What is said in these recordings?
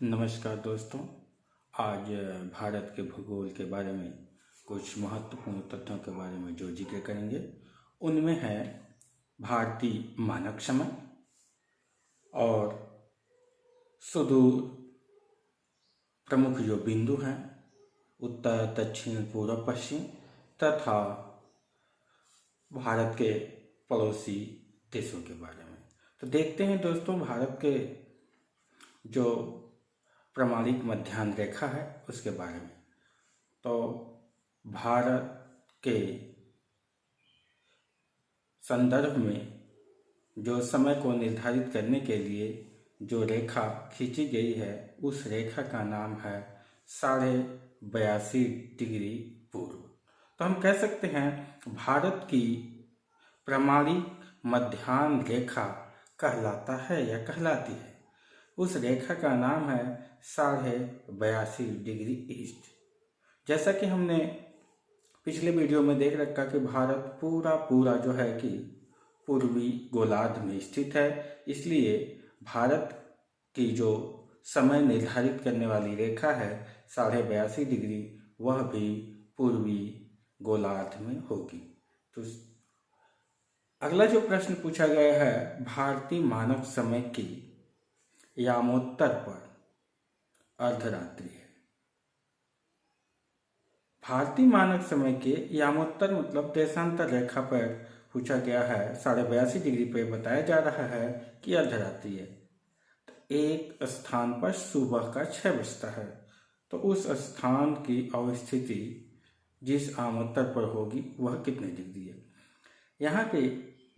नमस्कार दोस्तों। आज भारत के भूगोल के बारे में कुछ महत्वपूर्ण तथ्यों के बारे में जो जिक्र करेंगे उनमें है भारतीय मानक समय और सुदूर प्रमुख जो बिंदु हैं उत्तर, दक्षिण, पूर्व, पश्चिम तथा भारत के पड़ोसी देशों के बारे में। तो देखते हैं दोस्तों, भारत के जो प्रमाणिक मध्याह्न रेखा है उसके बारे में। तो भारत के संदर्भ में जो समय को निर्धारित करने के लिए जो रेखा खींची गई है उस रेखा का नाम है 82.5 डिग्री पूर्व। तो हम कह सकते हैं भारत की प्रमाणिक मध्याह्न रेखा कहलाता है या कहलाती है, उस रेखा का नाम है 82.5 डिग्री ईस्ट। जैसा कि हमने पिछले वीडियो में देख रखा कि भारत पूरा जो है कि पूर्वी गोलार्ध में स्थित है, इसलिए भारत की जो समय निर्धारित करने वाली रेखा है 82.5 डिग्री, वह भी पूर्वी गोलार्ध में होगी। तो अगला जो प्रश्न पूछा गया है, भारतीय मानक समय की यामोत्तर पर अर्धरात्रि है। भारतीय मानक समय के यामोत्तर मतलब देशांतर रेखा पर पूछा गया है 82.5 डिग्री पर बताया जा रहा है कि अर्धरात्रि है। तो एक स्थान पर सुबह का 6 बजता है, तो उस स्थान की अवस्थिति जिस यामोत्तर पर होगी वह कितने डिग्री है। यहाँ पे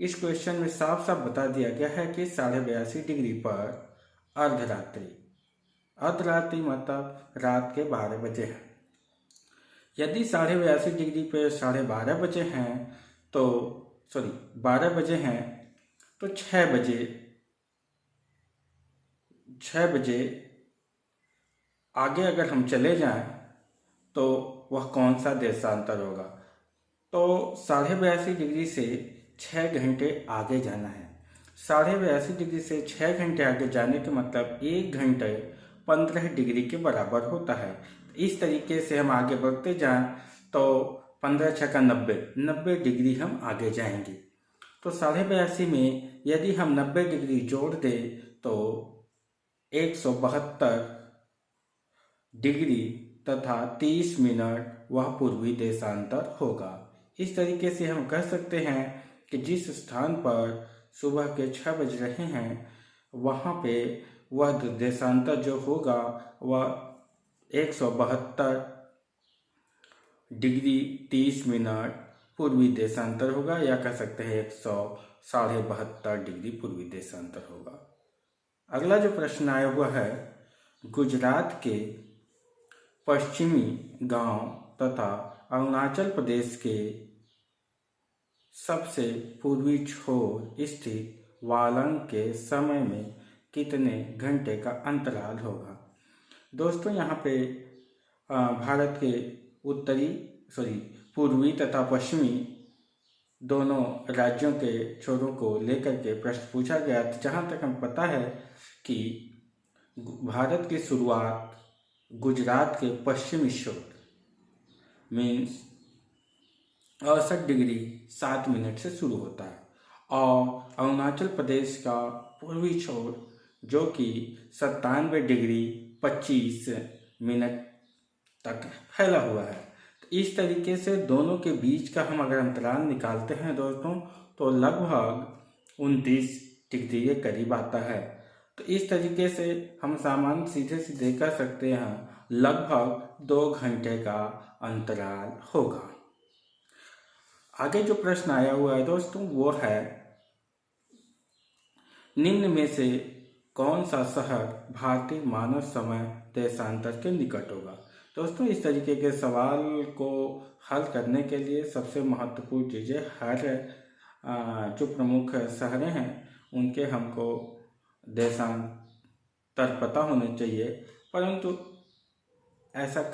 इस क्वेश्चन में साफ साफ बता दिया गया है कि 82.5 डिग्री पर अर्धरात्रि मतलब रात के 12 बजे है। यदि 82.5 डिग्री पे 12:30 बजे हैं तो 12 बजे हैं तो 6 बजे आगे अगर हम चले जाएं तो वह कौन सा देशांतर होगा। तो 82.5 डिग्री से 6 घंटे आगे जाना है। 82.5 डिग्री से 6 घंटे आगे जाने के मतलब 1 घंटे 15 डिग्री के बराबर होता है। इस तरीके से हम आगे बढ़ते जाएं तो 15 छक्का 90 डिग्री हम आगे जाएंगे। तो 82.5 में यदि हम 90 डिग्री जोड़ दें तो 172 डिग्री तथा 30 मिनट वह पूर्वी देशांतर होगा। इस तरीके से हम कह सकते हैं कि जिस स्थान पर सुबह के 6 बज रहे हैं वहाँ पे वह देशांतर जो होगा वह 172 डिग्री 30 मिनट पूर्वी देशांतर होगा, या कह सकते हैं 172 डिग्री पूर्वी देशांतर होगा। अगला जो प्रश्न आया हुआ है, गुजरात के पश्चिमी गांव तथा अरुणाचल प्रदेश के सबसे पूर्वी छोर स्थित वालंग के समय में कितने घंटे का अंतराल होगा। दोस्तों यहाँ पे भारत के पूर्वी तथा पश्चिमी दोनों राज्यों के छोरों को लेकर के प्रश्न पूछा गया। तो जहाँ तक हमें पता है कि भारत की शुरुआत गुजरात के पश्चिमी छोर मीन्स 68 डिग्री 7 मिनट से शुरू होता है, और अरुणाचल प्रदेश का पूर्वी छोर जो कि 97 डिग्री 25 मिनट तक फैला हुआ है। तो इस तरीके से दोनों के बीच का हम अगर अंतराल निकालते हैं दोस्तों तो लगभग 29 डिग्री के करीब आता है। तो इस तरीके से हम सामान्य सीधे कह सकते हैं लगभग 2 घंटे का अंतराल होगा। आगे जो प्रश्न आया हुआ है दोस्तों वो है, निम्न में से कौन सा शहर भारतीय मानव समय देशांतर के निकट होगा। दोस्तों इस तरीके के सवाल को हल करने के लिए सबसे महत्वपूर्ण चीज़ें जो प्रमुख शहरें हैं उनके हमको देशांतर पता होने चाहिए, परंतु ऐसा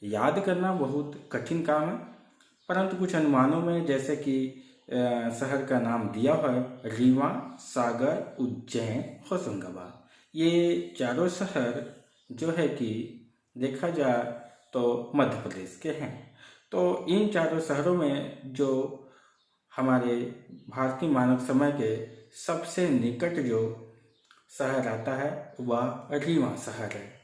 याद करना बहुत कठिन काम है। परंतु कुछ अनुमानों में जैसे कि शहर का नाम दिया है रीवा, सागर, उज्जैन, होशंगाबाद। ये चारों शहर जो है कि देखा जाए तो मध्य प्रदेश के हैं। तो इन चारों शहरों में जो हमारे भारतीय मानक समय के सबसे निकट जो शहर आता है वह रीवा शहर है।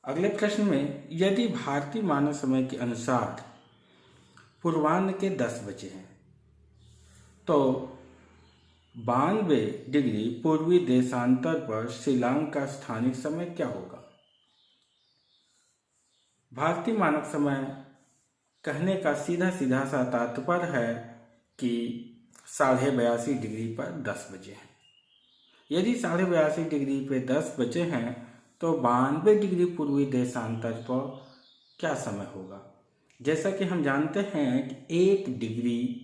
अगले प्रश्न में, यदि भारतीय मानक समय के अनुसार पूर्वाह्न के 10 बजे हैं तो 92 डिग्री पूर्वी देशांतर पर शिलांग का स्थानिक समय क्या होगा? भारतीय मानक समय कहने का सीधा सीधा सा तात्पर्य है कि 82.5 डिग्री पर 10 बजे हैं। यदि 82.5 डिग्री पे 10 बजे हैं तो 92 डिग्री पूर्वी देशांतर पर क्या समय होगा? जैसा कि हम जानते हैं कि एक डिग्री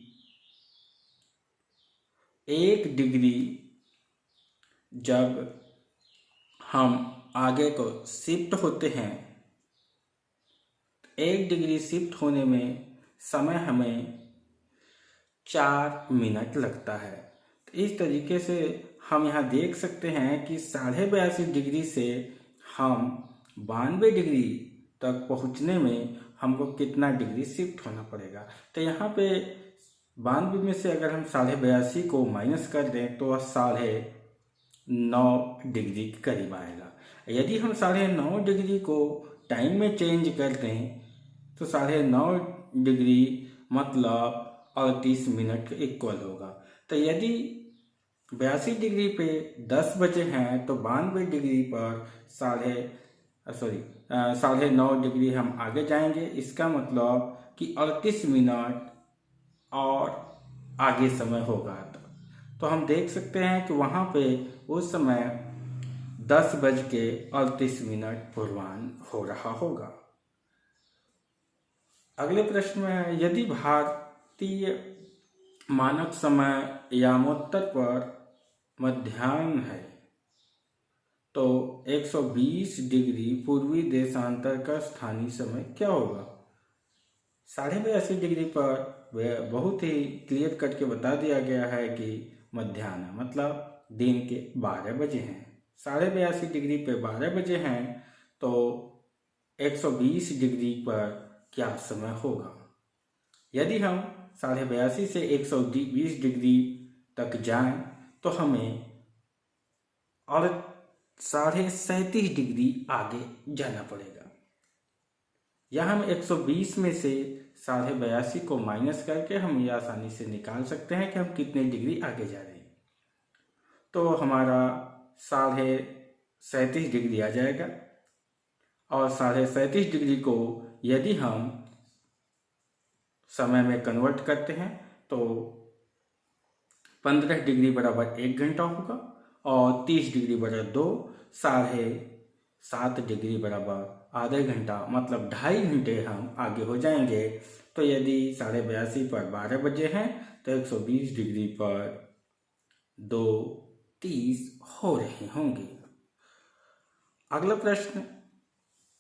जब हम आगे को शिफ्ट होते हैं, 1 डिग्री शिफ्ट होने में समय हमें 4 मिनट लगता है। तो इस तरीके से हम यहाँ देख सकते हैं कि 82.5 डिग्री से हम 92 डिग्री तक पहुँचने में हमको कितना डिग्री शिफ्ट होना पड़ेगा। तो यहाँ पे 92 में से अगर हम 82.5 को माइनस कर दें तो 9.5 डिग्री के करीब आएगा। यदि हम 9.5 डिग्री को टाइम में चेंज कर दें तो 9.5 डिग्री मतलब 38 मिनट के इक्वल होगा। तो यदि 82 डिग्री पे 10 बजे हैं तो 92 डिग्री पर 9.5 डिग्री हम आगे जाएंगे। इसका मतलब कि 38 मिनट और आगे समय होगा। तो हम देख सकते हैं कि वहाँ पे उस समय 10:38 पूर्वाह्न हो रहा होगा। अगले प्रश्न में, यदि भारतीय मानक समय यामोत्तर पर मध्याह्न है तो 120 डिग्री पूर्वी देशांतर का स्थानीय समय क्या होगा? 82.5 डिग्री पर बहुत ही क्लियर करके बता दिया गया है कि मध्याह्न मतलब दिन के 12 बजे हैं। 82.5 डिग्री पे 12 बजे हैं तो 120 डिग्री पर क्या समय होगा? यदि हम 82.5 से 120 डिग्री तक जाएं तो हमें और 37.5 डिग्री आगे जाना पड़ेगा। यहाँ हम 120 में से 82.5 को माइनस करके हम ये आसानी से निकाल सकते हैं कि हम कितने डिग्री आगे जा रहे हैं। तो हमारा 37.5 डिग्री आ जाएगा और 37.5 डिग्री को यदि हम समय में कन्वर्ट करते हैं तो 15 डिग्री बराबर 1 घंटा होगा और 30 डिग्री बराबर 2, 7.5 डिग्री बराबर आधे घंटा मतलब 2.5 घंटे हम आगे हो जाएंगे। तो यदि 82.5 पर 12 बजे हैं तो 120 डिग्री पर 2:30 हो रहे होंगे। अगला प्रश्न,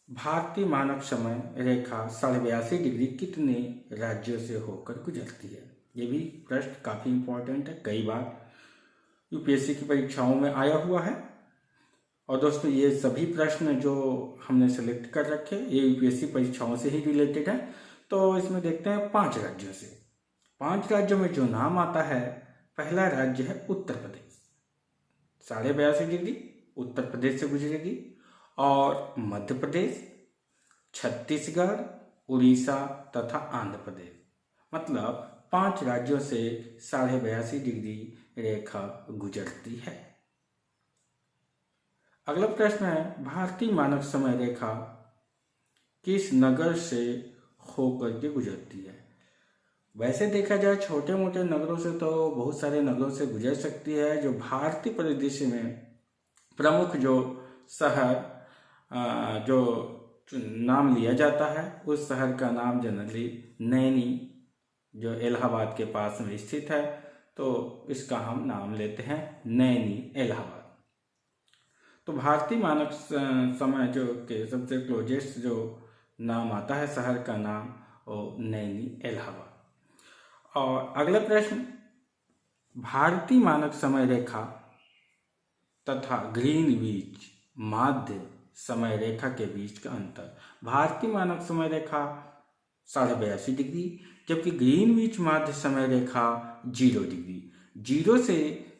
भारतीय मानक समय रेखा 82.5 डिग्री कितने राज्यों से होकर गुजरती है? ये भी प्रश्न काफ़ी इम्पोर्टेंट है, कई बार यूपीएससी की परीक्षाओं में आया हुआ है। और दोस्तों ये सभी प्रश्न जो हमने सेलेक्ट कर रखे ये यूपीएससी परीक्षाओं से ही रिलेटेड है। तो इसमें देखते हैं 5 राज्यों से। 5 राज्यों में जो नाम आता है, पहला राज्य है उत्तर प्रदेश। 82.5 डिग्री उत्तर प्रदेश से गुजरेगी। और मध्य प्रदेश, छत्तीसगढ़, उड़ीसा तथा आंध्र प्रदेश, मतलब 5 राज्यों से 82.5 डिग्री रेखा गुजरती है। अगला प्रश्न है, भारतीय मानक समय रेखा किस नगर से होकर के गुजरती है? वैसे देखा जाए छोटे मोटे नगरों से तो बहुत सारे नगरों से गुजर सकती है। जो भारतीय परिदृश्य में प्रमुख जो शहर जो नाम लिया जाता है उस शहर का नाम जनरली नैनी, जो इलाहाबाद के पास में स्थित है, तो इसका हम नाम लेते हैं नैनी इलाहाबाद। तो भारतीय मानक समय जो के सबसे क्लोजेस्ट जो नाम आता है शहर का नाम वो नैनी इलाहाबाद। और अगला प्रश्न, भारतीय मानक समय रेखा तथा ग्रीनविच माध्य समय रेखा के बीच का अंतर। भारतीय मानक समय रेखा 82.5 डिग्री, जबकि ग्रीनविच माध्य समय रेखा 0 डिग्री। 0 से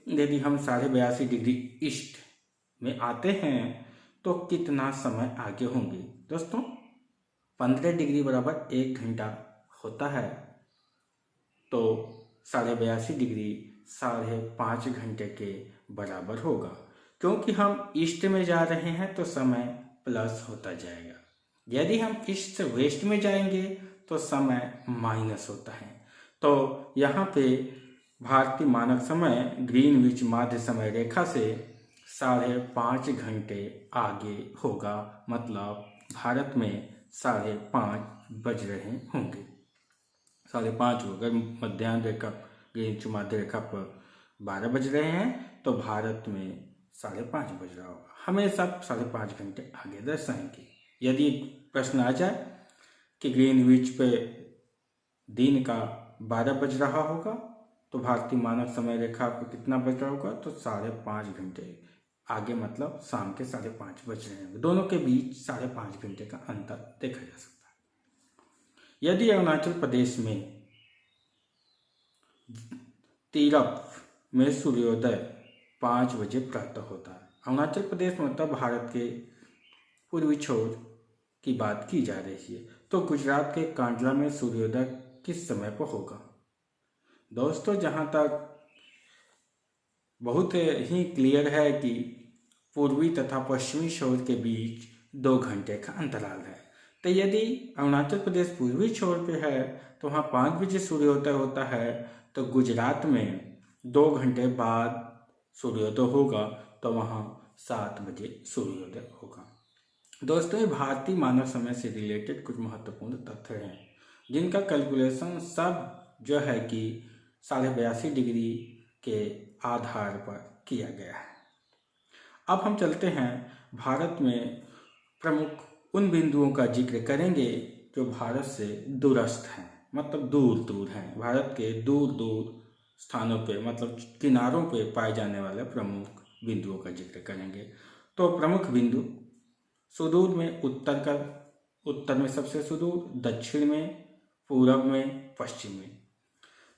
यदि हम 82.5 डिग्री ईस्ट में आते हैं तो कितना समय आगे होंगे दोस्तों? 15 डिग्री बराबर 1 घंटा होता है, तो 82.5 डिग्री 5.5 घंटे के बराबर होगा। क्योंकि हम ईस्ट में जा रहे हैं तो समय प्लस होता जाएगा, यदि हम ईस्ट से वेस्ट में जाएंगे तो समय माइनस होता है। तो यहाँ पे भारतीय मानक समय ग्रीनविच माध्य समय रेखा से 5.5 घंटे आगे होगा, मतलब भारत में 5:30 बज रहे होंगे। 5:30 अगर मध्याह्न रेखा ग्रीनविच माध्य रेखा पर 12 बज रहे हैं तो भारत में 5:30 बज रहा होगा। हमेशा 5.5 घंटे आगे दर्शाएंगे। यदि प्रश्न आ जाए कि ग्रीनविच पे दिन का 12 बज रहा होगा तो भारतीय मानक समय रेखा पर कितना बज रहा होगा, तो 5.5 घंटे आगे, मतलब शाम के 5:30 बज रहे हैं। दोनों के बीच 5.5 घंटे का अंतर देखा जा सकता है। यदि अरुणाचल प्रदेश में तीरप में सूर्योदय 5 बजे प्रातः होता है। अरुणाचल प्रदेश मतलब भारत के पूर्वी छोर की बात की जा रही है, तो गुजरात के कांडला में सूर्योदय किस समय पर होगा? दोस्तों, जहाँ तक बहुत ही क्लियर है कि पूर्वी तथा पश्चिमी छोर के बीच 2 घंटे का अंतराल है। तो यदि अरुणाचल प्रदेश पूर्वी छोर पे है तो वहाँ 5 बजे सूर्योदय होता है, तो गुजरात में 2 घंटे बाद सूर्योदय होगा, तो वहाँ 7 बजे सूर्योदय होगा। दोस्तों, ये भारतीय मानव समय से रिलेटेड कुछ महत्वपूर्ण तथ्य हैं जिनका कैलकुलेशन सब जो है कि 82.5 डिग्री के आधार पर किया गया है। अब हम चलते हैं भारत में प्रमुख उन बिंदुओं का जिक्र करेंगे जो भारत से दूरस्थ हैं, मतलब दूर दूर हैं। भारत के दूर दूर स्थानों पे, मतलब किनारों पे पाए जाने वाले प्रमुख बिंदुओं का जिक्र करेंगे। तो प्रमुख बिंदु सुदूर में उत्तर में सबसे सुदूर, दक्षिण में, पूरब में, पश्चिम में।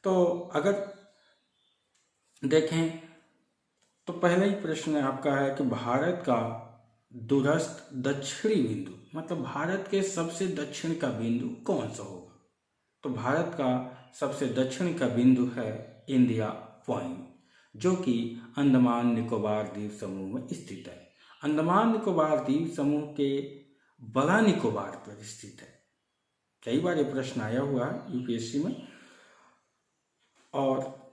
तो अगर देखें तो पहला ही प्रश्न आपका है कि भारत का दूरस्थ दक्षिणी बिंदु, मतलब भारत के सबसे दक्षिण का बिंदु कौन सा होगा? तो भारत का सबसे दक्षिण का बिंदु है इंडिया पॉइंट, जो कि अंडमान निकोबार द्वीप समूह में स्थित है। अंडमान निकोबार द्वीप समूह के बड़ा निकोबार पर स्थित है। कई बार ये प्रश्न आया हुआ है यूपीएससी में। और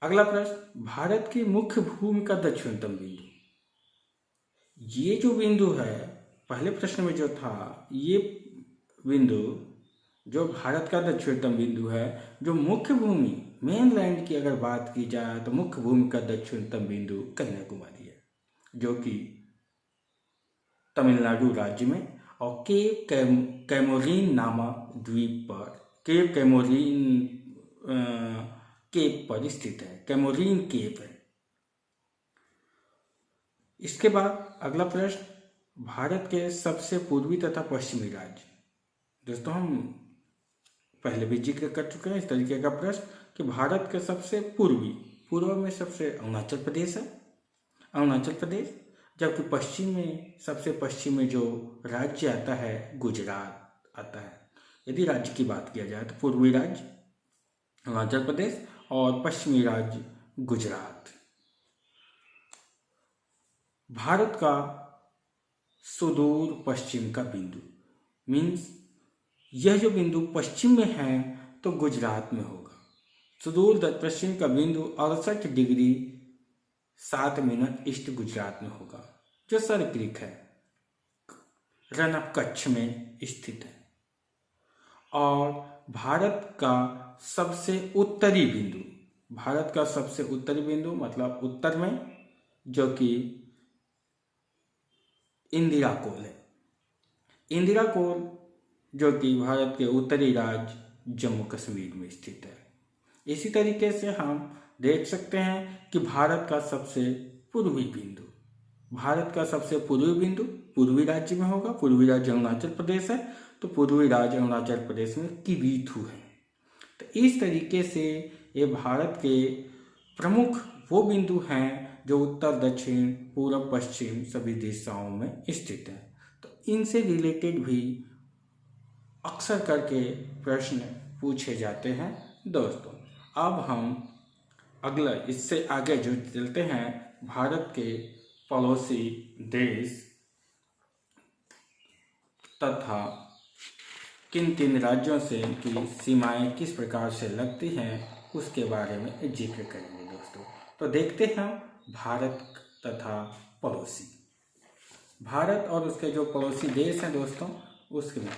अगला प्रश्न, भारत की मुख्य भूमि का दक्षिणतम बिंदु। ये जो बिंदु है, पहले प्रश्न में जो था, ये बिंदु जो भारत का दक्षिणतम बिंदु है, जो मुख्य भूमि मेनलैंड की अगर बात की जाए तो मुख्य भूमि का दक्षिणतम बिंदु कन्याकुमारी है, जो कि तमिलनाडु राज्य में और केप कैमोरीन नामक द्वीप पर, केप कैमोरीन केप पर स्थित है। कैमोरीन केप है। इसके बाद अगला प्रश्न, भारत के सबसे पूर्वी तथा पश्चिमी राज्य। दोस्तों, हम पहले भी जिक्र कर चुके हैं इस तरीके का प्रश्न कि भारत के सबसे पूर्व में सबसे अरुणाचल प्रदेश है, अरुणाचल प्रदेश, जबकि पश्चिम में सबसे पश्चिम में जो राज्य आता है गुजरात आता है। यदि राज्य की बात किया जाए तो पूर्वी राज्य अरुणाचल प्रदेश और पश्चिमी राज्य गुजरात। भारत का सुदूर पश्चिम का बिंदु, मीन्स यह जो बिंदु पश्चिम में है तो गुजरात में होगा। सुदूर पश्चिम का बिंदु 68 डिग्री 7 मिनट ईस्ट गुजरात में होगा, जो सर क्रीक है, रन ऑफ कच्छ में स्थित है। और भारत का सबसे उत्तरी बिंदु, भारत का सबसे उत्तरी बिंदु मतलब उत्तर में, जो कि इंदिरा कोल है। इंदिरा कोल जो कि भारत के उत्तरी राज्य जम्मू कश्मीर में स्थित है। इसी तरीके से हम देख सकते हैं कि भारत का सबसे पूर्वी बिंदु भारत का सबसे पूर्वी बिंदु पूर्वी राज्य में होगा। पूर्वी राज्य अरुणाचल प्रदेश है, तो पूर्वी राज्य अरुणाचल प्रदेश में किवीथू है। तो इस तरीके से ये भारत के प्रमुख वो बिंदु हैं जो उत्तर, दक्षिण, पूर्व, पश्चिम सभी दिशाओं में स्थित हैं। तो इनसे रिलेटेड भी अक्सर करके प्रश्न पूछे जाते हैं दोस्तों। अब हम अगला इससे आगे जो चलते हैं, भारत के पड़ोसी देश तथा किन किन राज्यों से की सीमाएं किस प्रकार से लगती हैं उसके बारे में जिक्र करेंगे दोस्तों। तो देखते हैं भारत तथा पड़ोसी। भारत और उसके जो पड़ोसी देश हैं दोस्तों, उसके में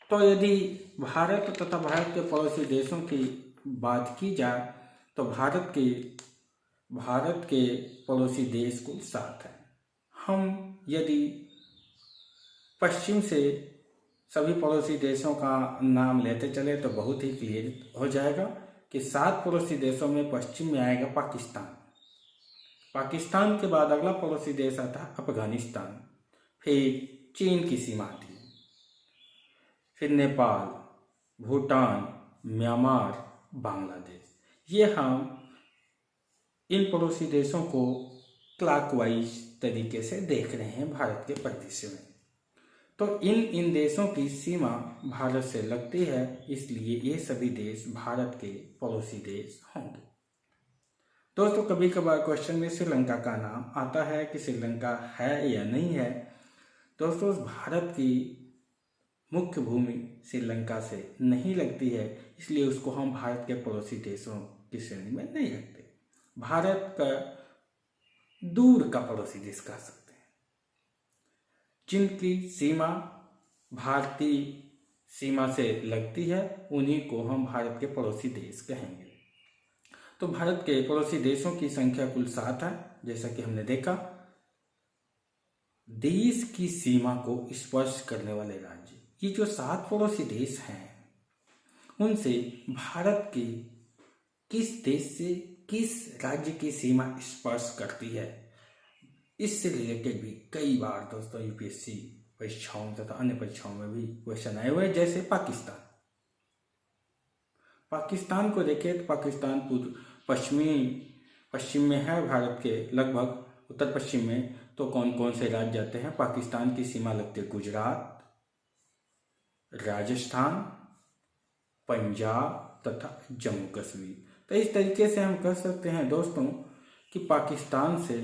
तो यदि भारत तथा भारत के पड़ोसी देशों की बात की जाए तो भारत के पड़ोसी देश कुल 7 हैं। हम यदि पश्चिम से सभी पड़ोसी देशों का नाम लेते चले तो बहुत ही क्लियर हो जाएगा कि 7 पड़ोसी देशों में पश्चिम में आएगा पाकिस्तान। पाकिस्तान के बाद अगला पड़ोसी देश आता है अफगानिस्तान, फिर चीन की सीमा आती है, फिर नेपाल, भूटान, म्यांमार, बांग्लादेश। ये हम इन पड़ोसी देशों को क्लॉकवाइज तरीके से देख रहे हैं भारत के परिदृश्य में। तो इन देशों की सीमा भारत से लगती है, इसलिए ये सभी देश भारत के पड़ोसी देश होंगे। दोस्तों कभी कभार क्वेश्चन में श्रीलंका का नाम आता है कि श्रीलंका है या नहीं है। दोस्तों भारत की मुख्य भूमि श्रीलंका से नहीं लगती है, इसलिए उसको हम भारत के पड़ोसी देशों की श्रेणी में नहीं रखते। भारत का दूर का पड़ोसी देश कह सकते हैं, जिनकी सीमा भारतीय सीमा से लगती है, उन्हीं को हम भारत के पड़ोसी देश कहेंगे। तो भारत के पड़ोसी देशों की संख्या कुल 7 है। जैसा कि हमने देखा, देश की सीमा को स्पर्श करने वाले राज्य, ये जो 7 पड़ोसी देश हैं, उनसे भारत के किस देश से किस राज्य की सीमा स्पर्श करती है, इससे रिलेटेड भी कई बार दोस्तों यूपीएससी परीक्षाओं तथा अन्य परीक्षाओं में भी क्वेश्चन आए हुए हैं। जैसे पाकिस्तान को देखें तो पाकिस्तान पश्चिम में है भारत के, लगभग उत्तर पश्चिम में। तो कौन कौन से राज्य आते हैं? पाकिस्तान की सीमा लगती है गुजरात, राजस्थान, पंजाब तथा जम्मू कश्मीर। तो इस तरीके से हम कह सकते हैं दोस्तों कि पाकिस्तान से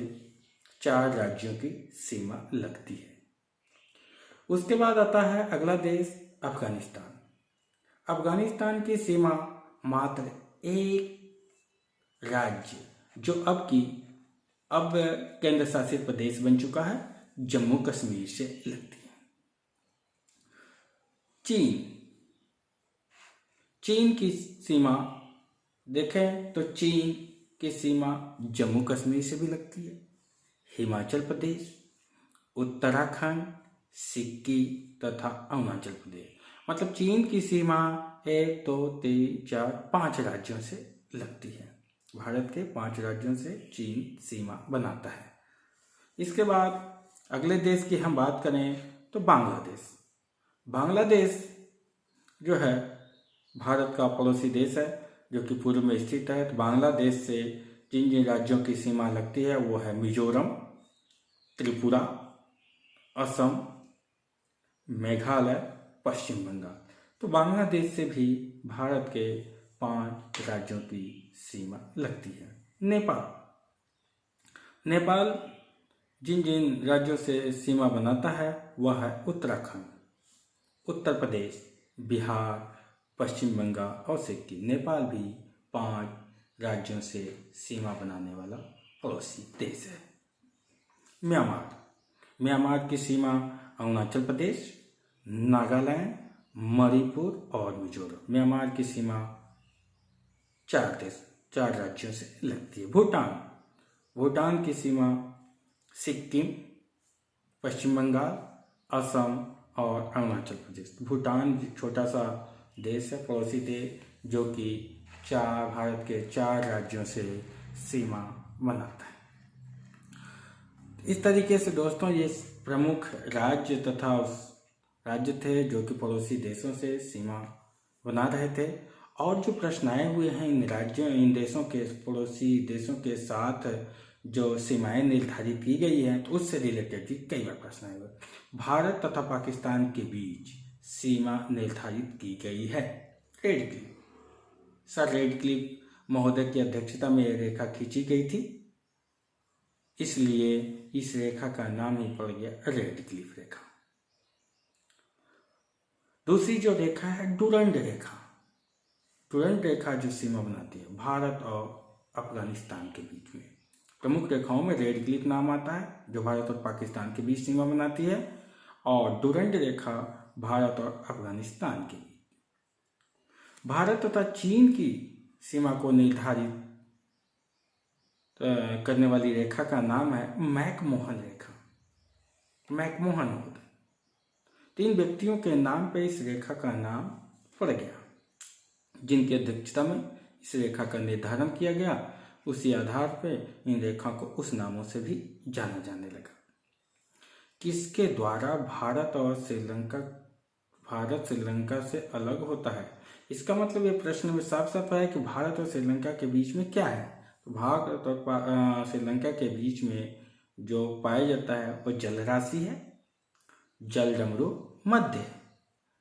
4 राज्यों की सीमा लगती है। उसके बाद आता है अगला देश अफगानिस्तान। अफगानिस्तान की सीमा मात्र एक राज्य, जो अब केंद्र शासित प्रदेश बन चुका है, जम्मू कश्मीर से लगती है। चीन की सीमा देखें तो चीन की सीमा जम्मू कश्मीर से भी लगती है। हिमाचल प्रदेश, उत्तराखंड, सिक्किम तथा अरुणाचल प्रदेश, मतलब चीन की सीमा 1 2 3 4 5 राज्यों से लगती है। भारत के 5 राज्यों से चीन सीमा बनाता है। इसके बाद अगले देश की हम बात करें तो बांग्लादेश जो है भारत का पड़ोसी देश है, जो कि पूर्व में स्थित है। तो बांग्लादेश से जिन राज्यों की सीमा लगती है वो है मिजोरम, त्रिपुरा, असम, मेघालय, पश्चिम बंगाल। तो बांग्लादेश से भी भारत के 5 राज्यों की सीमा लगती है। नेपाल जिन जिन राज्यों से सीमा बनाता है वह है उत्तराखंड, उत्तर प्रदेश, बिहार, पश्चिम बंगाल और सिक्किम। नेपाल भी 5 राज्यों से सीमा बनाने वाला पड़ोसी देश है। म्यांमार की सीमा अरुणाचल प्रदेश, नागालैंड, मणिपुर और मिजोरम। म्यांमार की सीमा 4 राज्यों से लगती है। भूटान की सीमा सिक्किम, पश्चिम बंगाल, असम और अरुणाचल प्रदेश। भूटान छोटा सा देश है, पड़ोसी देश, जो कि भारत के 4 राज्यों से सीमा बनाता है। इस तरीके से दोस्तों ये प्रमुख राज्य तथा राज्य थे जो कि पड़ोसी देशों से सीमा बना रहे थे। और जो प्रश्न आए हुए हैं इन देशों के पड़ोसी देशों के साथ जो सीमाएं निर्धारित की गई हैं तो उससे रिलेटेड भी कई बार प्रश्न आए हुए। भारत तथा पाकिस्तान के बीच सीमा निर्धारित की गई है red Cliff. Sir red Cliff महोदय की अध्यक्षता में यह रेखा खींची गई थी, इसलिए इस रेखा का नाम ही पड़ गया रेड क्लिफ रेखा। दूसरी जो रेखा है डुरंड रेखा। डुरंड रेखा जो सीमा बनाती है भारत और अफगानिस्तान के बीच में, प्रमुख रेखाओं में रेड क्लिफ नाम आता है जो भारत और पाकिस्तान के बीच सीमा बनाती है, और डुरंड रेखा भारत और अफगानिस्तान के बीच। भारत तथा चीन की सीमा को निर्धारित करने वाली रेखा का नाम है मैकमोहन रेखा। मैकमोहन होता है। 3 व्यक्तियों के नाम पे इस रेखा का नाम पड़ गया, जिनकी अध्यक्षता में इस रेखा का निर्धारण किया गया। उसी आधार पर इन रेखा को उस नामों से भी जाना जाने लगा। किसके द्वारा भारत श्रीलंका से अलग होता है? इसका मतलब ये प्रश्न में साफ साफ है कि भारत और श्रीलंका के बीच में क्या है। तो भारत और श्रीलंका के बीच में जो पाया जाता है वो जल राशि है, जल डमरू मध्य,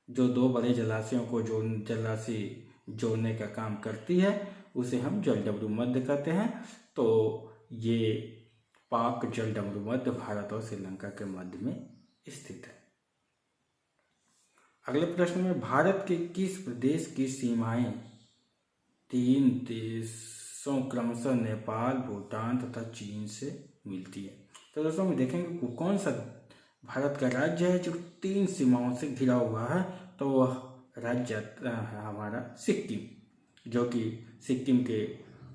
जो 2 बड़े जलाशयों को जल राशि जोड़ने का काम करती है, उसे हम जल डमरू मध्य कहते हैं। तो ये पाक जल डमरू मध्य भारत और श्रीलंका के मध्य में स्थित है। अगले प्रश्न में भारत के किस प्रदेश की सीमाएं 3 देशों क्रमशः नेपाल, भूटान तथा चीन से मिलती है? तो दोस्तों हम देखेंगे कौन सा भारत का राज्य है जो 3 सीमाओं से घिरा हुआ है। तो वह राज्य है हमारा सिक्किम, जो कि सिक्किम के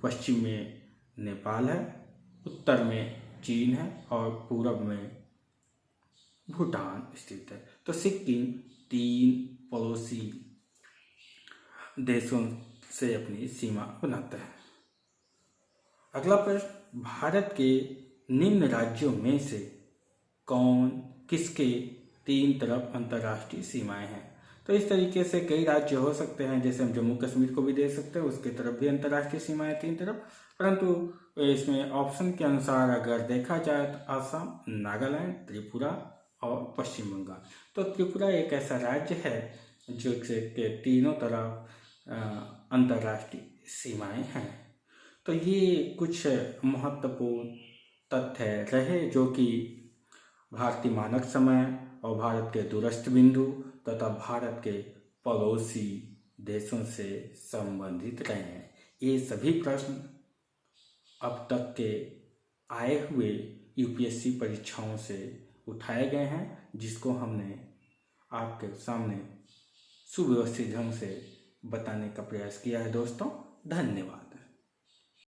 पश्चिम में नेपाल है, उत्तर में चीन है और पूरब में भूटान स्थित है। तो सिक्किम 3 पड़ोसी देशों से अपनी सीमा बनाता है। अगला प्रश्न, भारत के निम्न राज्यों में से किसके 3 तरफ अंतर्राष्ट्रीय सीमाएं हैं? तो इस तरीके से कई राज्य हो सकते हैं, जैसे हम जम्मू कश्मीर को भी दे सकते हैं, उसके तरफ भी अंतर्राष्ट्रीय सीमाएं 3 तरफ। परंतु इसमें ऑप्शन के अनुसार अगर देखा जाए तो असम, नागालैंड, त्रिपुरा और पश्चिम बंगाल। तो त्रिपुरा एक ऐसा राज्य है जो के तीनों तरफ अंतर्राष्ट्रीय सीमाएं हैं। तो ये कुछ महत्वपूर्ण तथ्य रहे जो कि भारतीय मानक समय और भारत के दूरस्थ बिंदु तथा भारत के पड़ोसी देशों से संबंधित रहे हैं। ये सभी प्रश्न अब तक के आए हुए यूपीएससी परीक्षाओं से उठाए गए हैं, जिसको हमने आपके सामने सुव्यवस्थित ढंग से बताने का प्रयास किया है। दोस्तों धन्यवाद।